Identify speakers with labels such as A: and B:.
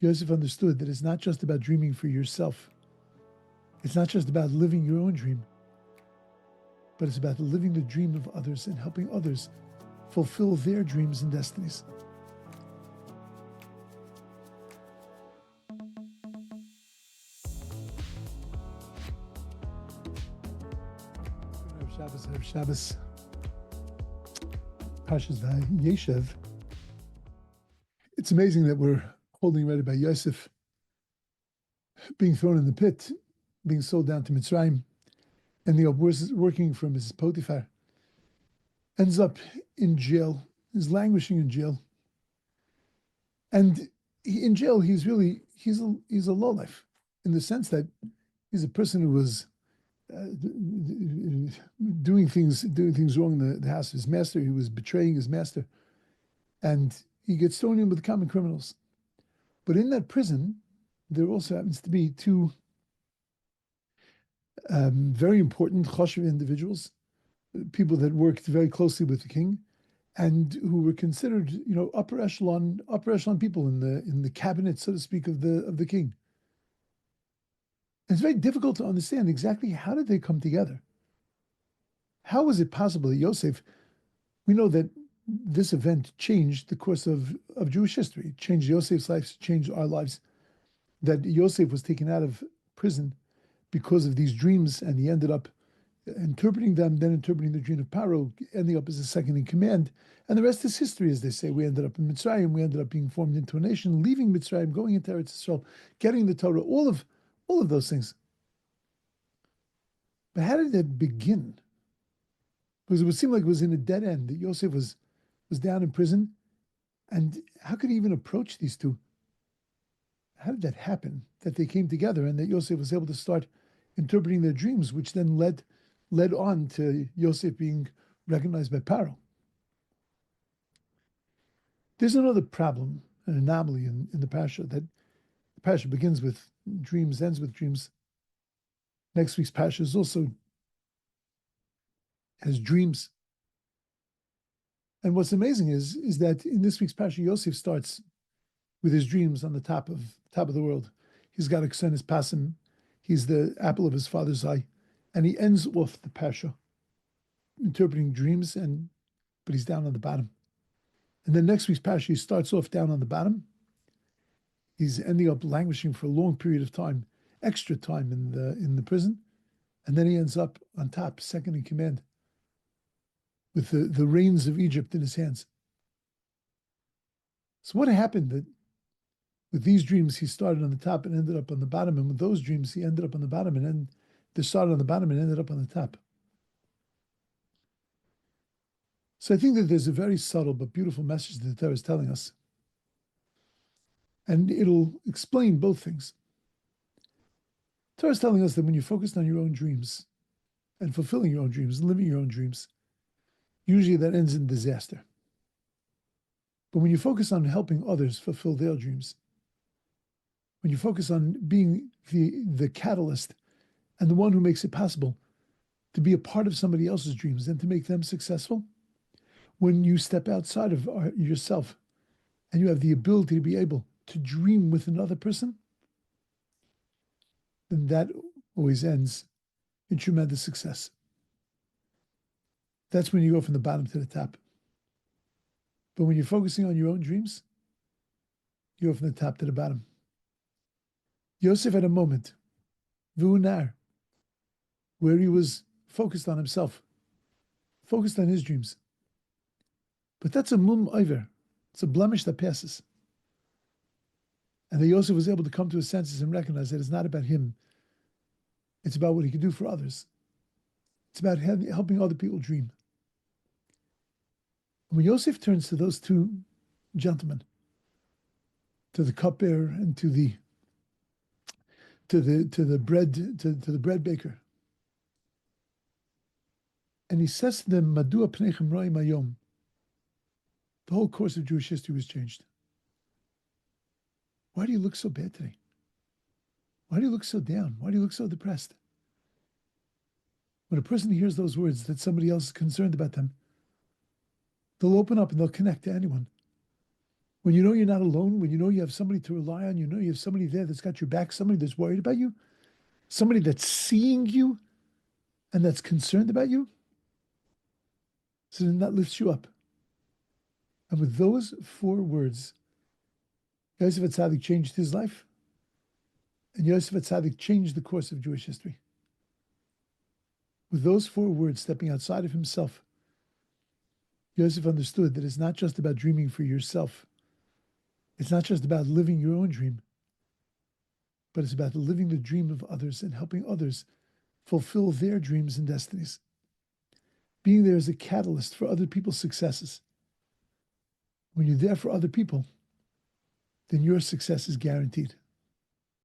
A: Yosef understood that it's not just about dreaming for yourself. It's not just about living your own dream, but it's about living the dream of others and helping others fulfill their dreams and destinies. Shabbos, Parshas Vayeishev. It's amazing that we're holding right about Yosef being thrown in the pit, being sold down to Mitzrayim, and the working from his Potiphar, ends up in jail, is languishing in jail. And in jail, he's a lowlife in the sense that he's a person who was doing things wrong in the house of his master. He was betraying his master, and he gets thrown in with the common criminals. But in that prison, there also happens to be two very important choshev individuals, people that worked very closely with the king, and who were considered, upper echelon people in the cabinet, so to speak, of the king. It's very difficult to understand exactly how did they come together. How was it possible that Yosef? We know that this event changed the course of Jewish history. It changed Yosef's life, changed our lives. That Yosef was taken out of prison because of these dreams, and he ended up interpreting them, then interpreting the dream of Paro, ending up as a second in command. And the rest is history, as they say. We ended up in Mitzrayim, we ended up being formed into a nation, leaving Mitzrayim, going into Eretz Yisrael, getting the Torah, all of those things. But how did that begin? Because it would seem like it was in a dead end, that Yosef was down in prison. And how could he even approach these two? How did that happen, that they came together and that Yosef was able to start interpreting their dreams, which then led on to Yosef being recognized by Paro? There's another problem, an anomaly in the Parsha, that the Parsha begins with dreams, ends with dreams. Next week's Parsha is also has dreams. And what's amazing is that in this week's Parsha, Yosef starts with his dreams on the top of the world. He's got a Ksenis Pasim. He's the apple of his father's eye. And he ends off the Parsha interpreting dreams, but he's down on the bottom. And then next week's Parsha, he starts off down on the bottom. He's ending up languishing for a long period of time, extra time in the prison. And then he ends up on top, second in command, with the reins of Egypt in his hands. So what happened that with these dreams, he started on the top and ended up on the bottom, and with those dreams, he ended up on the bottom, and then they started on the bottom and ended up on the top. So I think that there's a very subtle but beautiful message that the Torah is telling us, and it'll explain both things. The Torah is telling us that when you're focused on your own dreams and fulfilling your own dreams and living your own dreams, usually that ends in disaster. But when you focus on helping others fulfill their dreams, when you focus on being the catalyst and the one who makes it possible to be a part of somebody else's dreams and to make them successful, when you step outside of yourself and you have the ability to be able to dream with another person, then that always ends in tremendous success. That's when you go from the bottom to the top. But when you're focusing on your own dreams, you go from the top to the bottom. Yosef had a moment, Vunar, where he was focused on himself, focused on his dreams. But that's a mum over. It's a blemish that passes. And that Yosef was able to come to his senses and recognize that it's not about him. It's about what he can do for others. It's about helping other people dream. And when Yosef turns to those two gentlemen, to the cupbearer and to the bread baker, and he says to them, "Madua pnechem roim hayom," the whole course of Jewish history was changed. Why do you look so bad today? Why do you look so down? Why do you look so depressed? When a person hears those words that somebody else is concerned about them, they'll open up and they'll connect to anyone. When you know you're not alone, when you know you have somebody to rely on, you know you have somebody there that's got your back, somebody that's worried about you, somebody that's seeing you and that's concerned about you, so then that lifts you up. And with those four words, Yosef Atzadik changed his life, and Yosef Atzadik changed the course of Jewish history. With those four words, stepping outside of himself, Yosef understood that it's not just about dreaming for yourself. It's not just about living your own dream, but it's about living the dream of others and helping others fulfill their dreams and destinies. Being there as a catalyst for other people's successes. When you're there for other people, then your success is guaranteed.